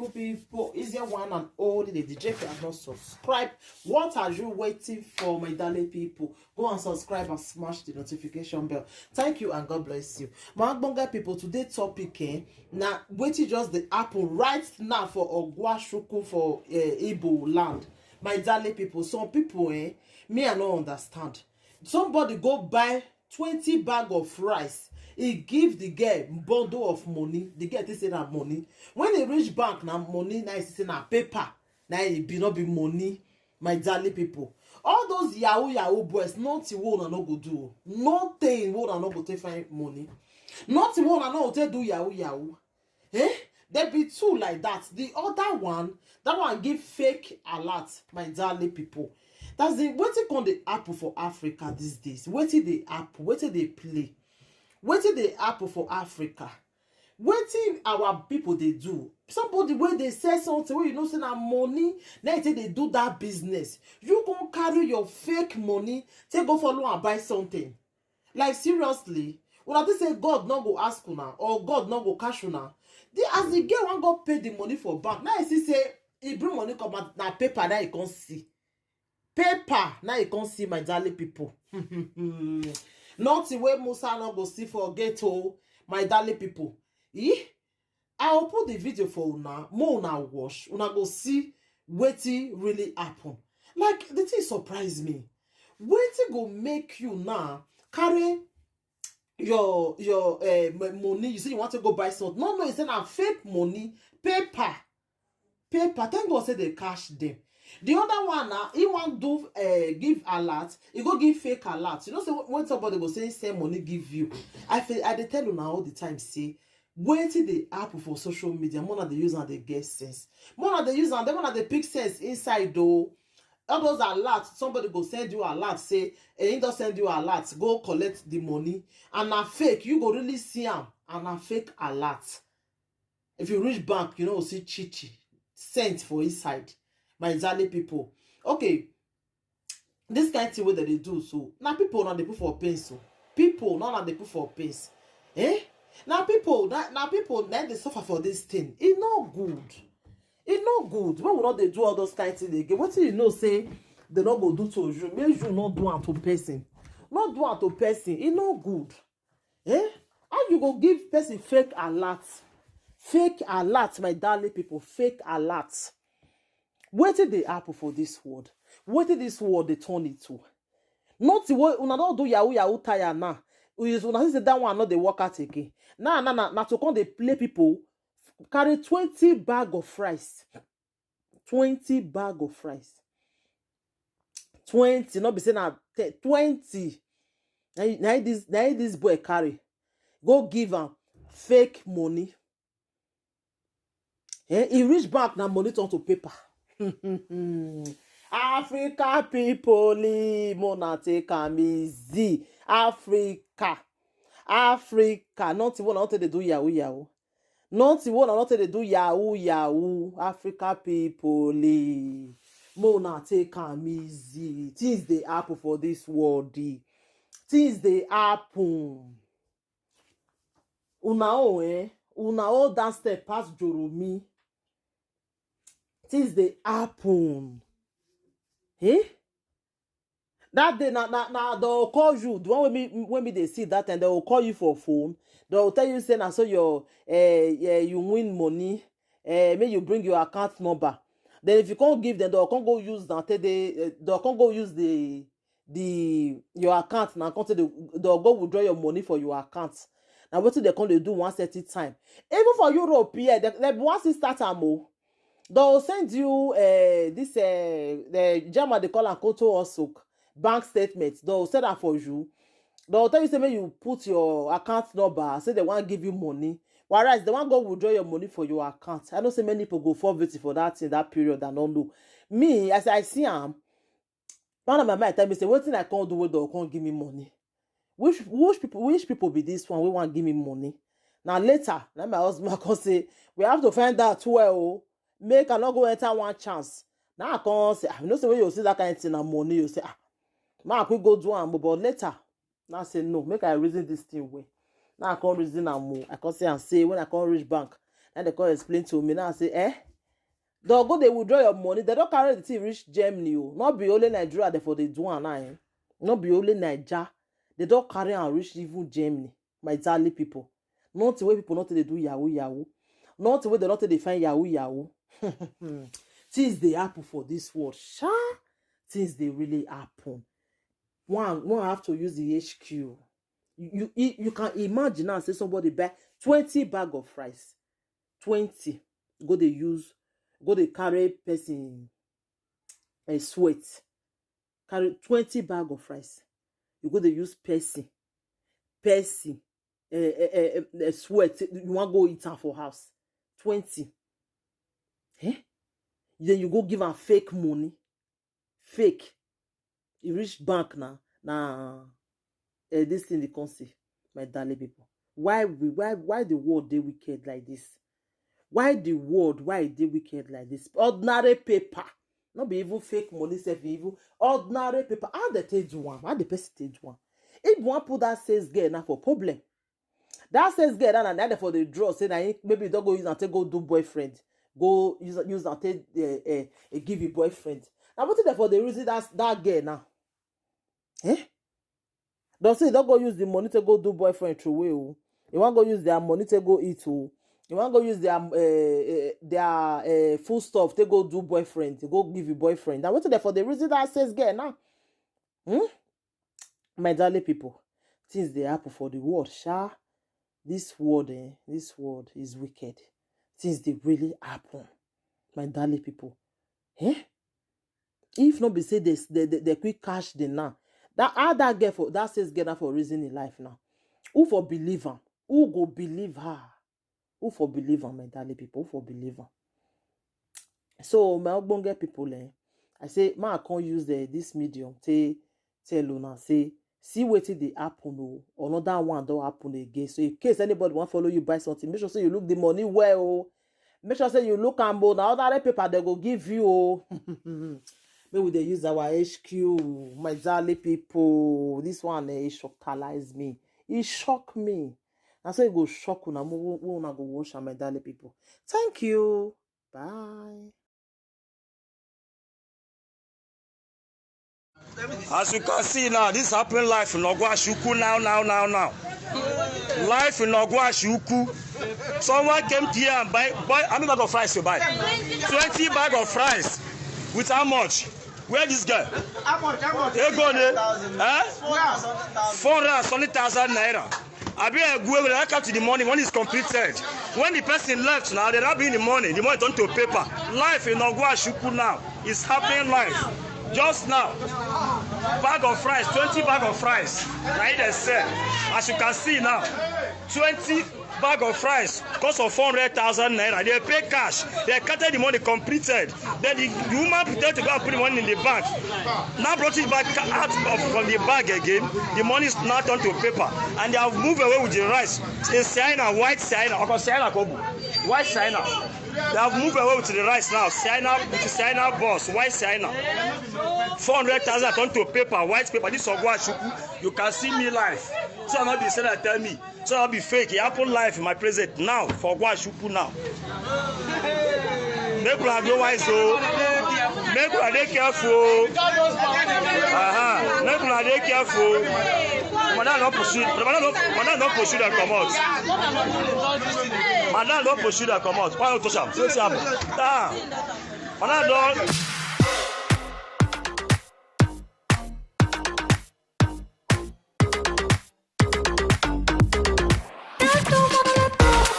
people, is your one and only the DJ. If you have not subscribed, what are you waiting for, my darling people? Go and subscribe and smash the notification bell. Thank you and God bless you. My Bonga people, today's topic now waiting just the apple right now for Ogwashuku for Igbo land. My darling people, some people me I don't understand. Somebody go buy 20 bag of rice. He give the girl bundle of money. The girl say that money. When he reach bank, now money, now he say na paper. Now it be not be money. My darling people, all those yahoo boys, nothing won't no go do. Nothing won't no go take find money. Nothing won't no take do yahoo. There be two like that. The other one, that one give fake alert. My darling people, that's the waiting on the apple for Africa these days. Waiting the apple, waiting they play. Wetin the apple for Africa? Wetin our people they do? Somebody where they say something where you know say na money, now they do that business. You go carry your fake money, take go follow and buy something. Like seriously, when I say God not go ask una or God not go cash una, as the girl wan go pay the money for bank, now he say he bring money come out na paper now he can't see. Paper now you can't see, my darling people. Not the way Musa no go see for ghetto, my darling people. I will put the video for una, more una watch, una go see wetin really happen. Like the thing surprise me. Wetin go make you now carry your money? You say you want to go buy something. No, it's not fake money, paper. Thank God say they cash them. The other one now, he want do give alert, he go give fake alert. You know, say when somebody go say same money give you. I dey tell you now all the time, say wait till the app for social media. More they use and they get sense. More they use and they want they pick sense inside though. All those alerts, somebody go send you alert, say he don't send you alert, go collect the money. And na fake, you go really see them. And na fake alert. If you reach bank, you know, see chichi sent for inside. My darling people, okay, this kind of thing that they do, so now people not they put for pain, so people not they put for pain, now people they suffer for this thing. It's not good. It's not good. When will not they do all those kind of things again? What do you know? Say they not go do to you. Make you not do unto person. Not do unto person. It's not good. How you go give person fake alert? Fake alert, my darling people. Fake alert. What did they happen for this world? What did this world they turn it to? Not the way una don't do yahoo tire now. Una say that one not they work out again. Now to come they play people carry 20 bag of rice. 20 bag of rice. 20, not be saying now 20. Now this boy carry. Go give him fake money. He reach back now money turn to paper. Africa people, Mona take am easy. Africa, not the one not they do yahoo. Not the one not they do yahoo. Africa people, Mona take am easy. Things they happen for this world. Things they happen. Una o that step past Joromi. Things they happen. That day they'll call you. The one when me they see that and they will call you for phone. They'll tell you say na so your you win money. May you bring your account number. Then if you can't give them, they'll can't go use that they'll can't go use your account now. They'll go withdraw your money for your account. Now what they can't do one certain time. Even for Europe, they once it start more. They'll send you the German they call a Koto also bank statement. They'll send that for you. They'll tell you say when you put your account number, say they want to give you money. Whereas they want to go withdraw your money for your account. I know say many people go forfeit for that in that period and don't know. Me, as I see one of my mind tell me say what thing I can't do with they can't give me money. Which people be this one? We want to give me money. Now later, now my husband can say we have to find out well. Make I not go enter one chance. Now I can't say, you know, say when you see that kind of thing and money, you say, I could go do one, but later, now I say no, make I reason this thing way. Now I can't reason and more. I can't say and say when I can't reach bank, and they can't explain to me. Now I say, They'll go, they withdraw your money. They don't carry the thing reach Germany. Not be only Nigeria, therefore they do an. Not be only Nigeria. They don't carry and reach even Germany. My darling people. Not the way people not they do Yahoo Yahoo. Not the way they not they find Yahoo Yahoo. Things they happen for this world. Sha. Things they really happen. One have to use the HQ. You can imagine now, say somebody buy 20 bag of rice. 20. Go they carry person a sweat. Carry 20 bag of rice. You go they use person a sweat. You want go eat am for house. 20. Eh? Then you go give am fake money. Fake. You reach bank now. This thing they can't see, my darling people. Why the world they wicked like this? Why the world they wicked like this? Ordinary paper, not be even fake money, even ordinary paper. How they take one? How the person take one? If one put that sales girl now for problem, that sales girl and then for the draw say that maybe don't go use and take go do boyfriend, go use and take give you boyfriend. Now what is for the reason that girl now? Eh? Don't say don't go use the money to go do boyfriend through way. You want go use their money to go eat. You want go use their full stuff to go do boyfriend, to go give you boyfriend. Now what is for the reason that says girl now? My darling people, things they happen for the world, sha. This world is wicked. Things they really happen. My darling people. If not be say they quick cash the now. That girl for that says get her for reason in life now. Who for believe her? Who go believe her? Who for believe her, my darling people? Who for believe her? So my ogbonge people, I say, man, I can't use this medium to tell una say, see what they happen or another one don't happen again. So in case anybody want follow you buy something, make sure say you look the money well. Make sure say you look and now other paper they go give you. Maybe they use our HQ, my darling people. This one shockalize me. It shocked me. I say it go shock you. We go watch my darling people. Thank you. Bye. As you can see now, this happening life in Ogwashuku now. Life in Ogwashuku. Someone came here and buy how many bag of rice you buy? 20 bag of rice. With how much? Where this guy? How much? You go there? 470,000 naira. I be a go when I come to the money. Money is completed. When the person left now, they not be in the money. The money turned to paper. Life in Ogwashuku now is happening life. Just now, bag of rice, 20 bag of rice. Right there, sir. As you can see now, 20 bag of rice cost of 400,000 naira. They pay cash. They counted the money completed. Then the woman pretended to go and put the money in the bank. Now brought it back out from the bag again. The money is now turned to paper. And they have moved away with the rice. In Siena, white Siena, or Siena Kobu. White Siena. They have moved away with the rice now. Siena, with the Siena boss, white Siena. 400,000 turned to paper, white paper. This is Ogwashuku. You can see me live. So I'm not be saying that tell me. So I'll be fake. It happened live in my present now for Ogwashuku now. Make una go wise o. Make una dey careful. Make una dey careful. Madam no pursue. Madam no pursue that come out. Madam no pursue that come out. Why not touch am? Say am. Madam don.